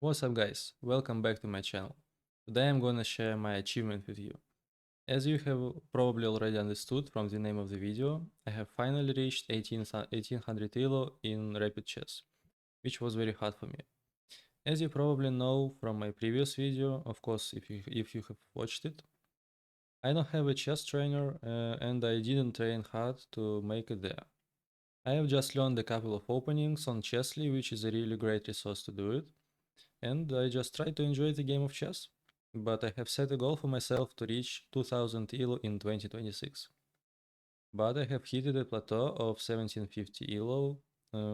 What's up guys, welcome back to my channel. Today I'm gonna share my achievement with you. As you have probably already understood from the name of the video, I have finally reached 1800 elo in rapid chess, which was very hard for me. As you probably know from my previous video, of course if you have watched it, I don't have a chess trainer and I didn't train hard to make it there. I have just learned a couple of openings on Chessly, which is a really great resource to do it, and I just try to enjoy the game of chess. But I have set a goal for myself to reach 2000 elo in 2026. But I have hit a plateau of 1750 elo,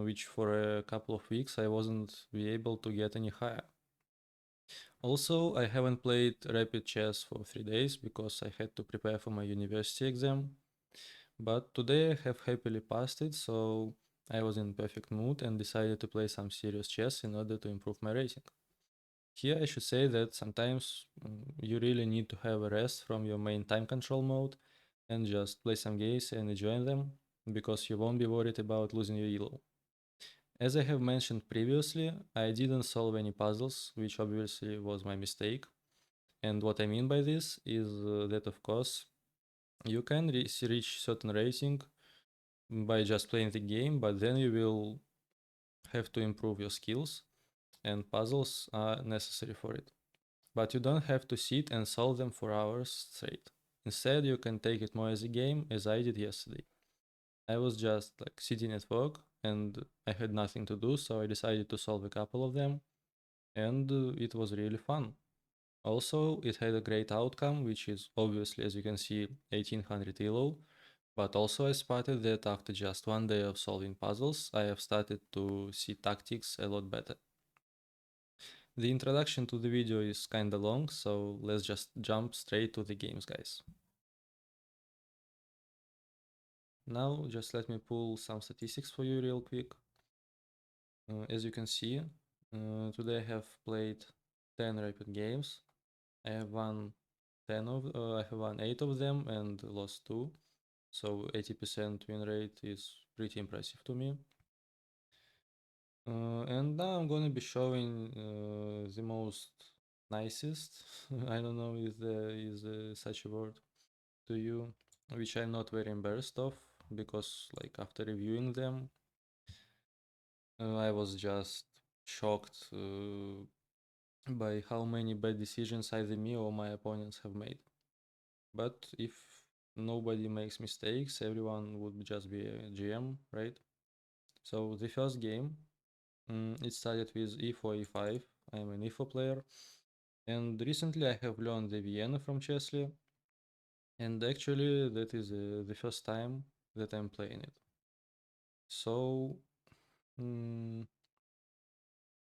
which for a couple of weeks I wasn't be able to get any higher. Also, I haven't played rapid chess for 3 days because I had to prepare for my university exam. But today I have happily passed it, so I was in perfect mood and decided to play some serious chess in order to improve my rating. Here I should say that sometimes you really need to have a rest from your main time control mode and just play some games and enjoy them, because you won't be worried about losing your elo. As I have mentioned previously, I didn't solve any puzzles, which obviously was my mistake. And what I mean by this is that of course you can reach certain rating by just playing the game, but then you will have to improve your skills, and puzzles are necessary for it. But you don't have to sit and solve them for hours straight. Instead, you can take it more as a game, as I did yesterday. I was just like sitting at work and I had nothing to do, so I decided to solve a couple of them, and it was really fun. Also, it had a great outcome, which is obviously, as you can see, 1800 elo, but also I spotted that after just one day of solving puzzles, I have started to see tactics a lot better. The introduction to the video is kinda long, so let's just jump straight to the games, guys. Now, just let me pull some statistics for you real quick. As you can see, today I have played 10 rapid games. I have won I have won 8 of them and lost 2. So 80% win rate is pretty impressive to me. And now I'm gonna be showing the most nicest, I don't know if there is such a word, to you, which I'm not very embarrassed of, because like after reviewing them, I was just shocked by how many bad decisions either me or my opponents have made. But if nobody makes mistakes, everyone would just be a GM, right? So the first game, it started with e4, e5. I am an e4 player, and recently I have learned the Vienna from Chesley, and actually that is the first time that I'm playing it. So mm,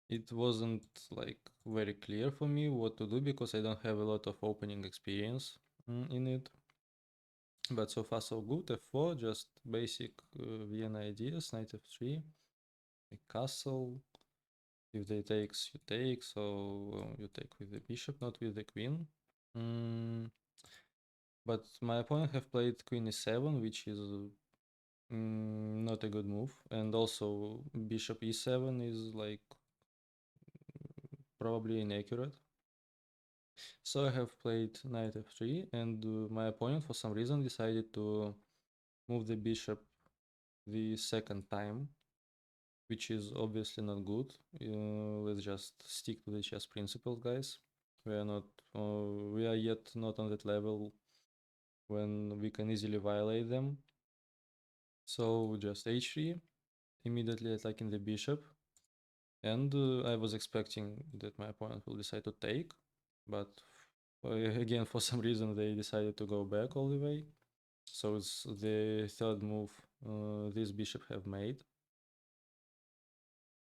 it wasn't like very clear for me what to do because I don't have a lot of opening experience in it. But so far so good. F4, just basic Vienna ideas. Knight f3, a castle. If they takes, you take. So you take with the bishop, not with the queen. Mm, but my opponent have played queen e7, which is not a good move. And also bishop e7 is like probably inaccurate. So I have played knight f3, and my opponent for some reason decided to move the bishop the second time, which is obviously not good. Let's just stick to the chess principles, guys. We are not, we are yet not on that level when we can easily violate them. So just h3, immediately attacking the bishop, and I was expecting that my opponent will decide to take, but again, for some reason they decided to go back all the way. So it's the third move this bishop have made.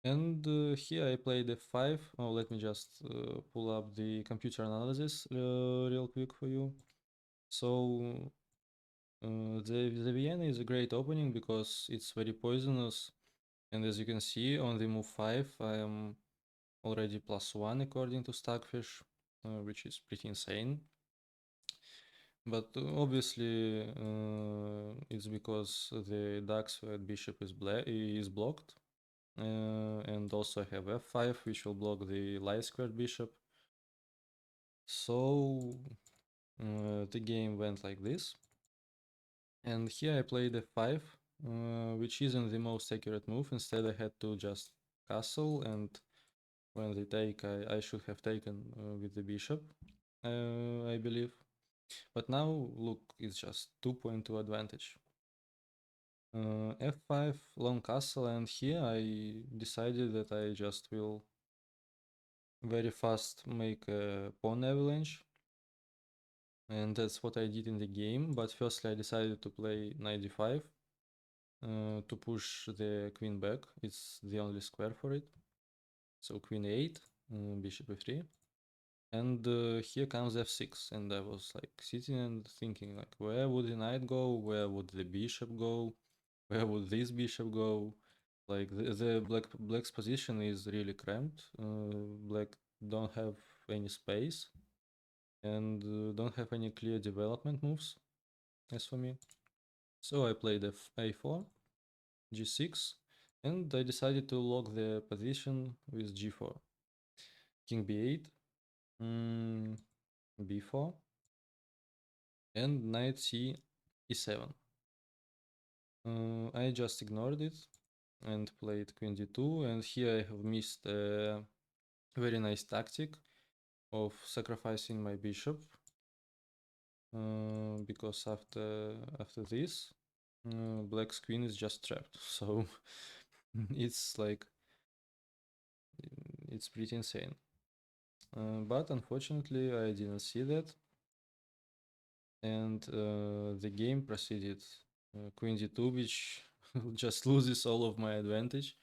And here I played f5. Oh, let me just pull up the computer analysis real quick for you. So the Vienna is a great opening because it's very poisonous. And as you can see on the move 5, I am already +1 according to Stockfish, which is pretty insane. But obviously it's because the Dax at bishop is blocked. And also I have f5, which will block the light squared bishop. So the game went like this. And here I played f5, which isn't the most accurate move. Instead I had to just castle, and when they take, I should have taken with the bishop, I believe. But now, look, it's just 2.2 advantage. f5, long castle, and here I decided that I just will very fast make a pawn avalanche. And that's what I did in the game, but firstly I decided to play knight d5 to push the queen back. It's the only square for it. So queen 8, bishop e3. And here comes f6, and I was like sitting and thinking like, where would the knight go? Where would the bishop go? Where would this bishop go? Like the black's position is really cramped. Black don't have any space and don't have any clear development moves, as for me. So I played a4, g6, and I decided to lock the position with g4. King b8, b4, and knight c e7. I just ignored it and played queen d2, and here I have missed a very nice tactic of sacrificing my bishop, because after this black's queen is just trapped. So it's like it's pretty insane. But unfortunately I didn't see that, and the game proceeded queen d2, which just loses all of my advantage.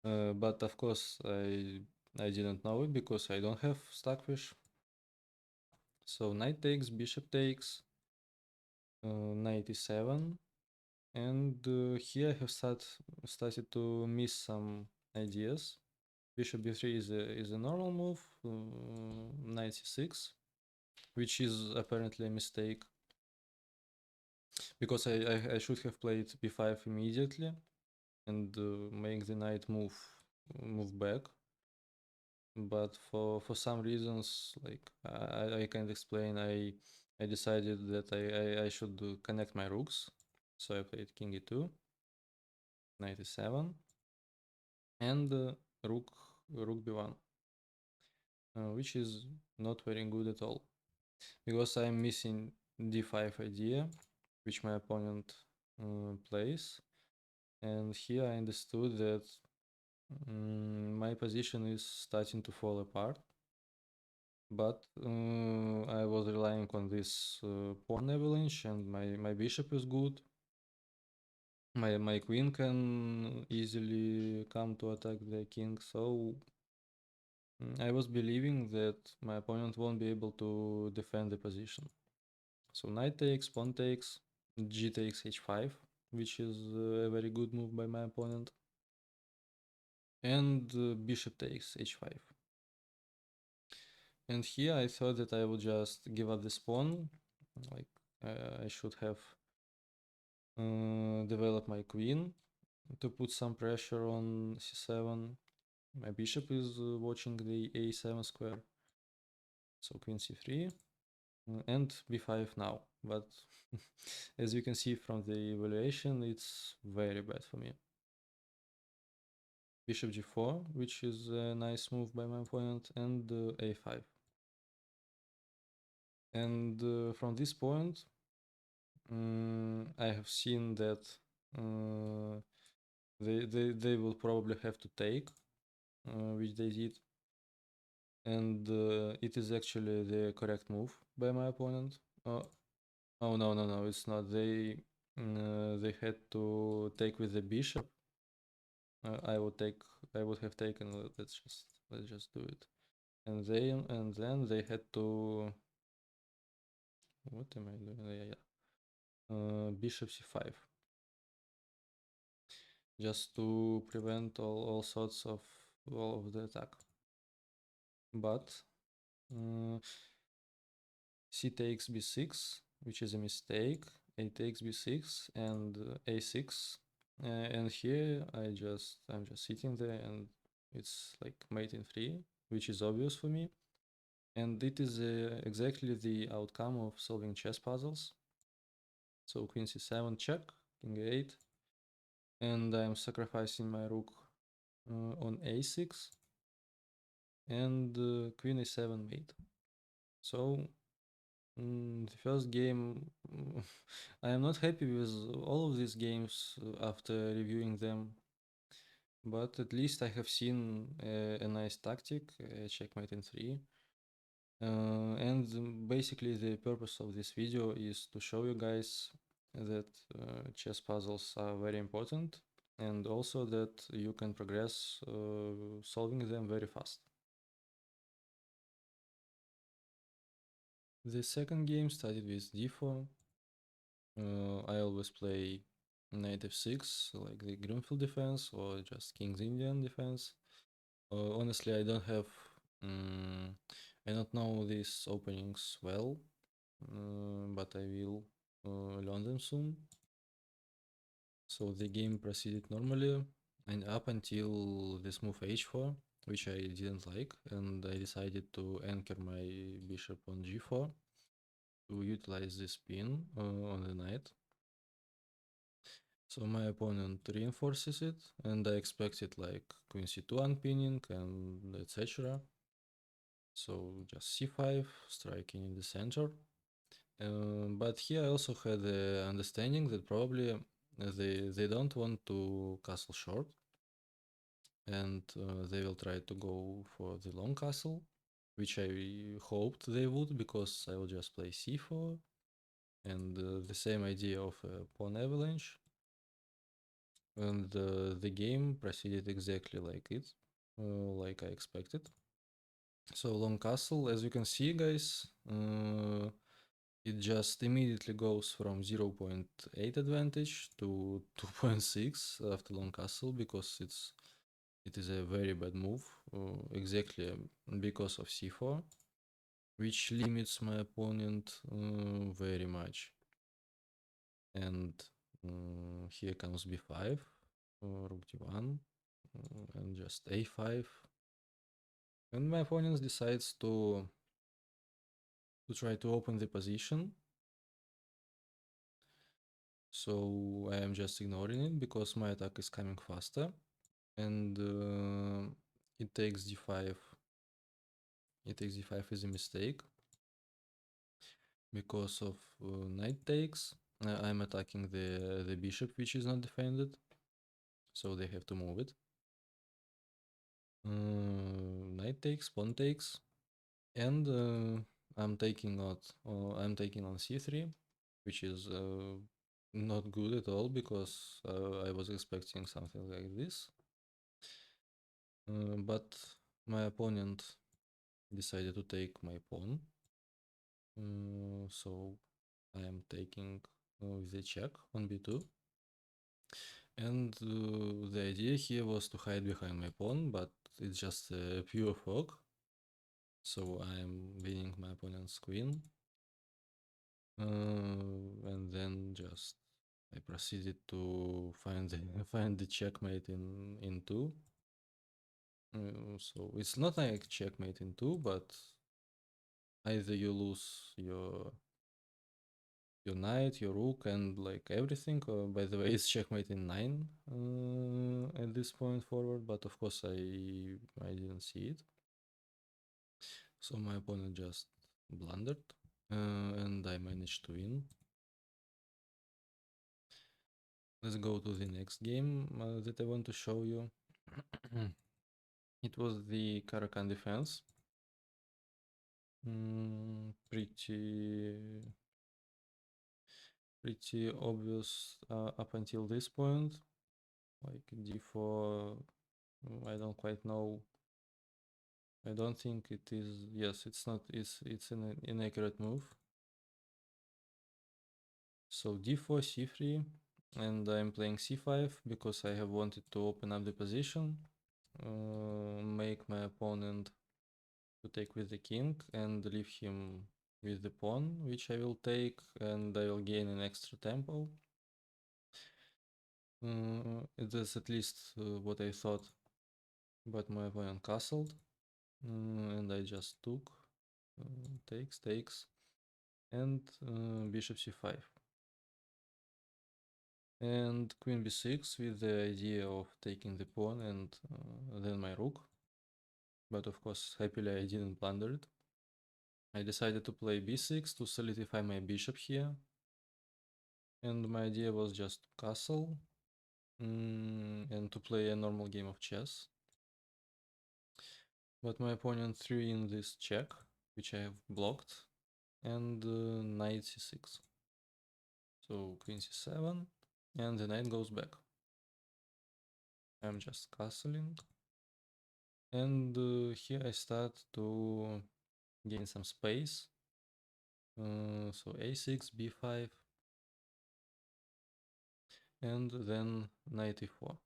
But of course I didn't know it because I don't have stockfish. So knight takes, bishop takes, knight e7, and here I have started to miss some ideas. Bishop b3 is a normal move, knight c6, which is apparently a mistake, because I should have played b5 immediately and make the knight move back. But for some reasons, like I can't explain, I decided that I should connect my rooks. So I played king e2, knight e7, and rook b1, which is not very good at all, because I'm missing d5 idea, which my opponent plays. And here I understood that my position is starting to fall apart. But I was relying on this pawn avalanche, and my bishop is good. My queen can easily come to attack the king, so I was believing that my opponent won't be able to defend the position. So knight takes, pawn takes, g takes h5, which is a very good move by my opponent, and bishop takes h5. And here I thought that I would just give up this pawn, like I should have develop my queen to put some pressure on c7. My bishop is watching the a7 square, so queen c3 and b5 now. But as you can see from the evaluation, it's very bad for me. Bishop g4, which is a nice move by my opponent, and a5. And from this point, I have seen that they will probably have to take, which they did, and it is actually the correct move by my opponent. Oh no, it's not. They had to take with the bishop. I would have taken. Let's just do it. And then they had to. What am I doing? Yeah. Bishop c5, just to prevent all sorts of all of the attack. But c takes b6, which is a mistake. A takes b6 and a6, And here I'm just sitting there, and it's like mate in 3, which is obvious for me. And it is exactly the outcome of solving chess puzzles. So queen c7 check, king a8, and I'm sacrificing my rook on a6, and queen a7 mate. So the first game, I am not happy with all of these games after reviewing them, but at least I have seen a nice tactic, checkmate in 3. And basically the purpose of this video is to show you guys that chess puzzles are very important, and also that you can progress solving them very fast. The second game started with d4. I always play knight f6, like the Greenfield defense, or just King's Indian defense. Honestly, I don't know these openings well, but I will learn them soon. So the game proceeded normally, and up until this move h4, which I didn't like, and I decided to anchor my bishop on g4 to utilize this pin on the knight. So my opponent reinforces it, and I expected like queen c2 unpinning and etc. So just c5, striking in the center. But here I also had the understanding that probably they don't want to castle short, and they will try to go for the long castle, which I hoped they would, because I will just play c4, and the same idea of a pawn avalanche. And the game proceeded exactly like it, like I expected. So long castle, as you can see, guys, it just immediately goes from 0.8 advantage to 2.6 after long castle, because it is a very bad move, exactly because of c4, which limits my opponent very much. And here comes b5, rook d1, and just a5. And my opponent decides to try to open the position. So I am just ignoring it because my attack is coming faster. And it takes d5. It takes d5 is a mistake because of knight takes. I'm attacking the bishop, which is not defended, so they have to move it. Knight takes, pawn takes, and I'm taking on c3, which is not good at all, because I was expecting something like this. But my opponent decided to take my pawn, so I am taking with a check on b2. And the idea here was to hide behind my pawn, but it's just a pure fog. So I'm winning my opponent's queen. And then just I proceeded to find the checkmate in 2. So it's not like checkmate in 2, but either you lose your knight, your rook, and like everything. By the way, it's checkmate in 9 at this point forward, but of course I didn't see it. So my opponent just blundered, and I managed to win. Let's go to the next game that I want to show you. It was the Caro-Kann defense. Pretty obvious up until this point. Like d4, I don't quite know. I don't think it is. Yes, it's not. It's an inaccurate move. So d4, c3, and I'm playing c5 because I have wanted to open up the position, make my opponent to take with the king, and leave him with the pawn, which I will take, and I will gain an extra tempo. It is at least what I thought, but my opponent castled, and I just took, takes, and bishop c5. And queen b6 with the idea of taking the pawn and then my rook. But of course, happily I didn't blunder it. I decided to play b6 to solidify my bishop here. And my idea was just castle and to play a normal game of chess. But my opponent threw in this check, which I have blocked, and knight c6. So queen c7, and the knight goes back. I'm just castling. And here I start to gain some space. So a6, b5, and then knight e4.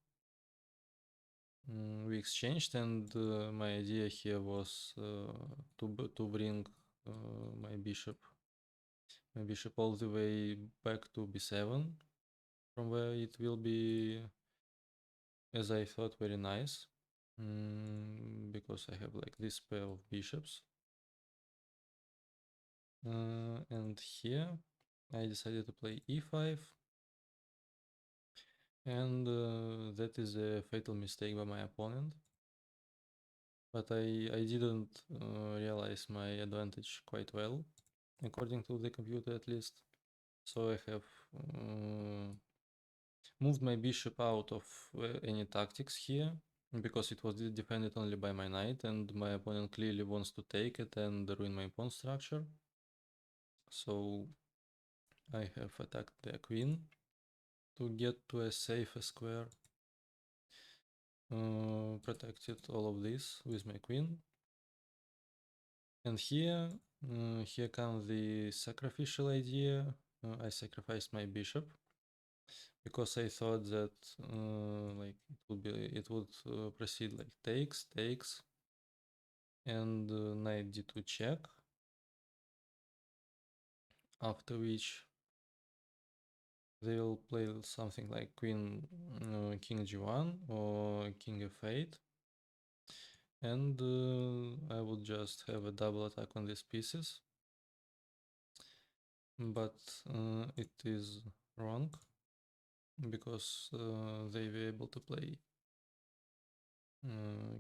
We exchanged, and my idea here was to bring my bishop all the way back to b7, from where it will be, as I thought, very nice, because I have like this pair of bishops. And here I decided to play e5, and that is a fatal mistake by my opponent. But I didn't realize my advantage quite well, according to the computer at least. So I have moved my bishop out of any tactics here, because it was defended only by my knight, and my opponent clearly wants to take it and ruin my pawn structure. So I have attacked the queen to get to a safe square, protected all of this with my queen. And here comes the sacrificial idea. I sacrificed my bishop because I thought that like it would proceed like takes, and knight d2 check, after which they will play something like queen king g1 or king f8, and I would just have a double attack on these pieces, but it is wrong, because they were able to play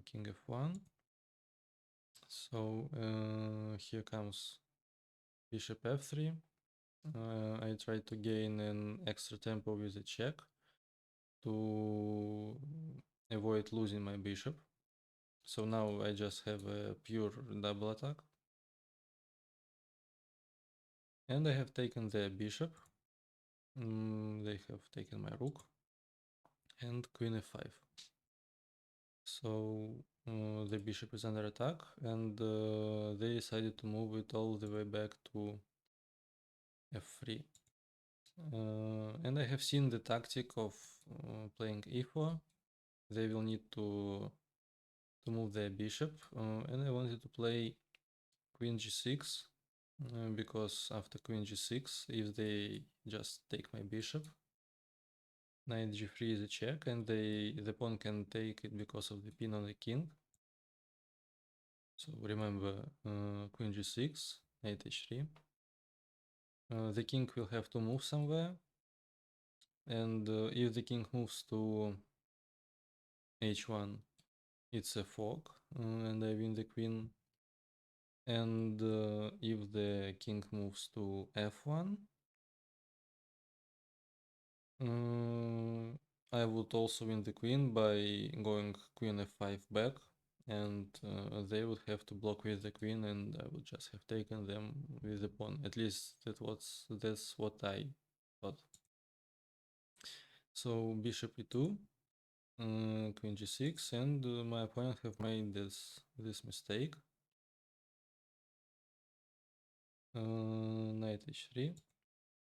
king f1. So here comes bishop f3. I tried to gain an extra tempo with a check to avoid losing my bishop. So now I just have a pure double attack. And I have taken the bishop. They have taken my rook and queen f5. So the bishop is under attack, and they decided to move it all the way back to f3. And I have seen the tactic of playing e4. They will need to move their bishop, and I wanted to play queen g6, because after queen g6, if they just take my bishop, knight g3 is a check, and the pawn can take it because of the pin on the king. So remember, queen g6, knight h3. The king will have to move somewhere, and if the king moves to h1, it's a fork, and I win the queen. And if the king moves to f1, I would also win the queen by going queen f5 back, and they would have to block with the queen, and I would just have taken them with the pawn. At least that's what I thought. So bishop e2, queen g6, and my opponent have made this mistake. Knight h3,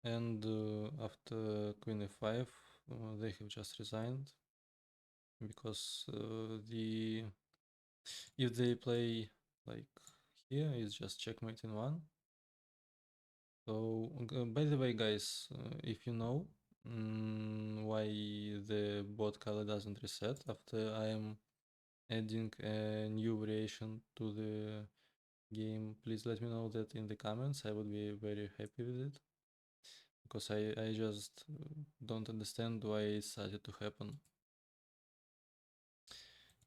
and after queen f5, they have just resigned, because if they play like here, it's just checkmate in one. So by the way, guys, if you know, why the bot color doesn't reset after I am adding a new variation to the game. Please let me know that in the comments. I would be very happy with it, because I just don't understand why it started to happen.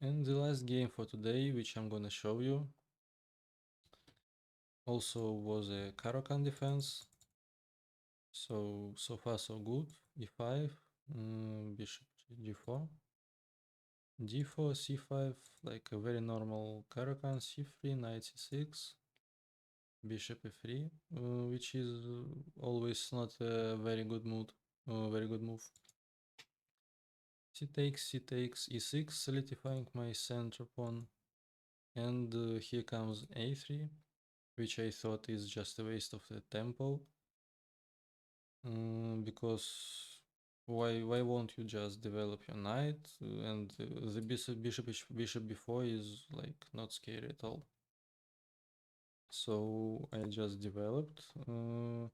And the last game for today, which I'm gonna show you, also was a Caro-Kann defense. So far so good. E5, bishop g4, d4, c5, like a very normal Caro-Kann, c3, knight c6, bishop e3, which is always not a very good move. C takes e6, solidifying my center pawn, and here comes a3, which I thought is just a waste of the tempo, because why won't you just develop your knight, and the bishop before is like not scary at all. So I just developed, and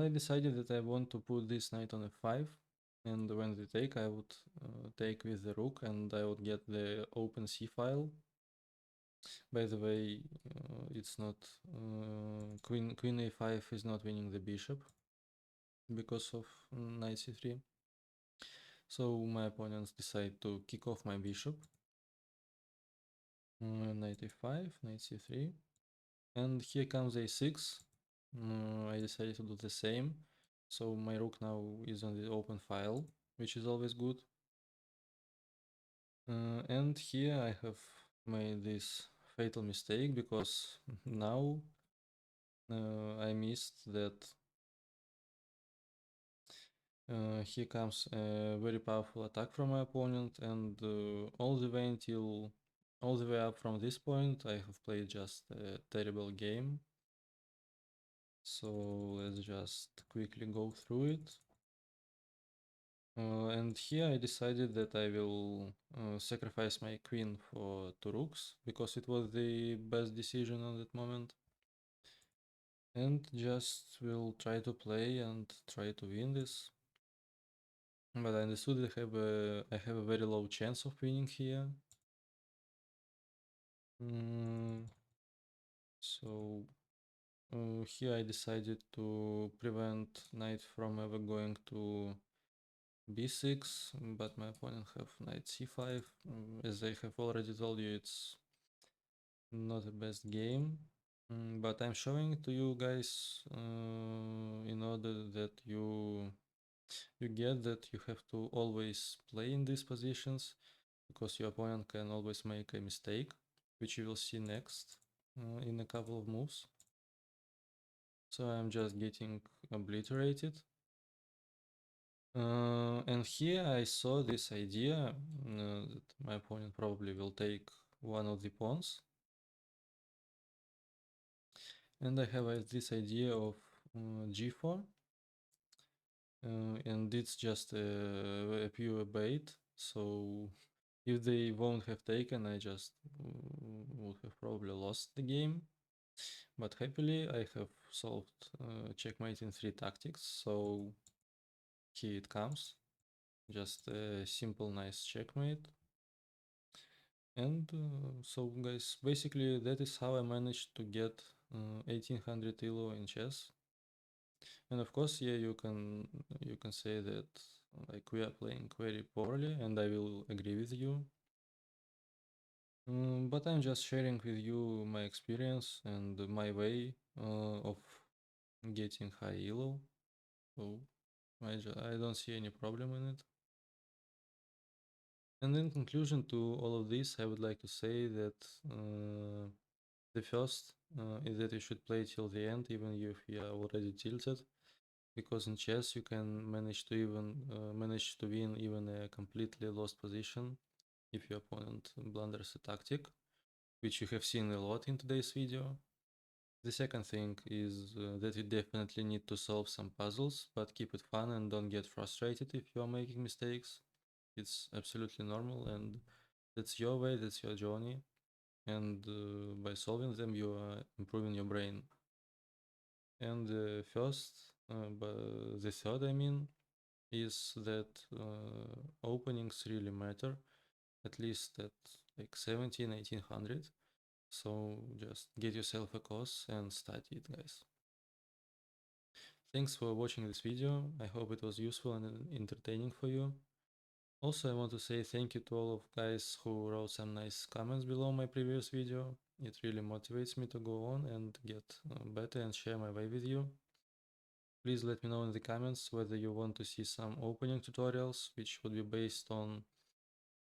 I decided that I want to put this knight on f5, and when they take, I would take with the rook, and I would get the open c file. By the way, it's not queen a5 is not winning the bishop because of knight c3. So my opponents decide to kick off my bishop, knight a5, knight c3, and here comes a6. I decided to do the same, so my rook now is on the open file, which is always good. And here I have made this fatal mistake, because now I missed that here comes a very powerful attack from my opponent, and all the way up from this point I have played just a terrible game. So let's just quickly go through it. And here I decided that I will sacrifice my queen for two rooks, because it was the best decision on that moment. And just will try to play and try to win this. But I understood that I have a very low chance of winning here. So here I decided to prevent knight from ever going to b6, but my opponent have knight c5. As I have already told you, it's not the best game, but I'm showing it to you guys in order that you get that you have to always play in these positions, because your opponent can always make a mistake, which you will see next in a couple of moves. So I'm just getting obliterated. And here I saw this idea that my opponent probably will take one of the pawns. And I have this idea of g4. And it's just a pure bait. So if they won't have taken, I just would have probably lost the game. But happily I have solved checkmate in 3 tactics, so here it comes. Just a simple nice checkmate. And so guys, basically that is how I managed to get 1800 elo in chess. And of course, yeah, you can say that like we are playing very poorly, and I will agree with you. But I'm just sharing with you my experience and my way of getting high elo. So I don't see any problem in it. And in conclusion to all of this, I would like to say that the first is that you should play till the end, even if you are already tilted, because in chess you can manage to win even a completely lost position if your opponent blunders a tactic, which you have seen a lot in today's video. The second thing is that you definitely need to solve some puzzles, but keep it fun and don't get frustrated if you are making mistakes. It's absolutely normal, and that's your way, that's your journey, and by solving them you are improving your brain. And but the third, I mean, is that openings really matter, at least at like 17, 1800. So just get yourself a course and study it, guys. Thanks for watching this video. I hope it was useful and entertaining for you. Also, I want to say thank you to all of guys who wrote some nice comments below my previous video. It really motivates me to go on and get better and share my way with you. Please let me know in the comments whether you want to see some opening tutorials, which would be based on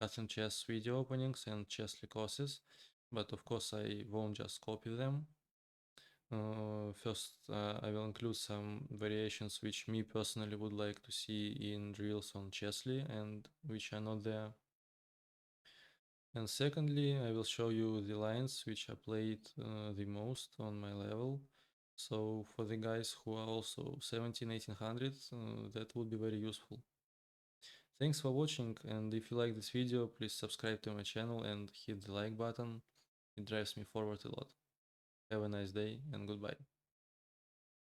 custom chess video openings and chess courses. But of course, I won't just copy them. First, I will include some variations which me personally would like to see in drills on Chessly and which are not there. And secondly, I will show you the lines which are played the most on my level. So for the guys who are also 17, 1800, that would be very useful. Thanks for watching, and if you like this video, please subscribe to my channel and hit the like button. It drives me forward a lot. Have a nice day and goodbye.